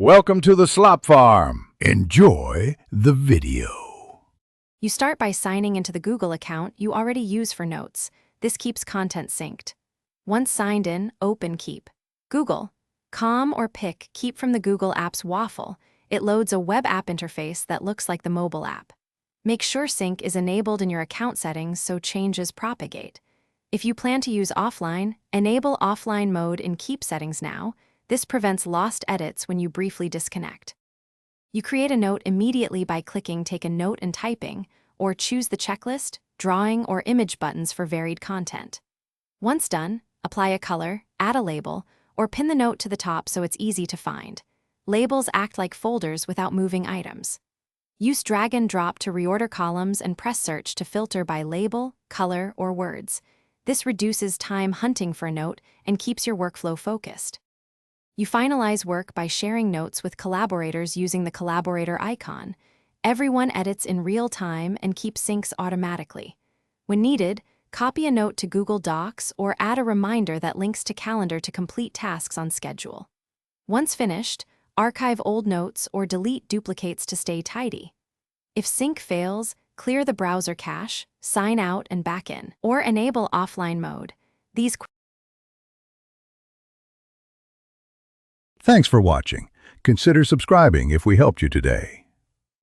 Welcome to the Slop Farm. Enjoy the video. You start by signing into the Google account you already use for notes. This keeps content synced. Once signed in, open Keep. Google. Com or pick Keep from the Google app's waffle. It loads a web app interface that looks like the mobile app. Make sure sync is enabled in your account settings so changes propagate. If you plan to use offline, enable offline mode in Keep settings now. This prevents lost edits when you briefly disconnect. You create a note immediately by clicking Take a Note and Typing, or choose the checklist, drawing, or image buttons for varied content. Once done, apply a color, add a label, or pin the note to the top so it's easy to find. Labels act like folders without moving items. Use drag and drop to reorder columns and press search to filter by label, color, or words. This reduces time hunting for a note and keeps your workflow focused. You finalize work by sharing notes with collaborators using the collaborator icon. Everyone edits in real time and keeps syncs automatically. When needed, copy a note to Google Docs or add a reminder that links to calendar to complete tasks on schedule. Once finished, archive old notes or delete duplicates to stay tidy. If sync fails, clear the browser cache, sign out and back in, or enable offline mode. Thanks for watching. Consider subscribing if we helped you today.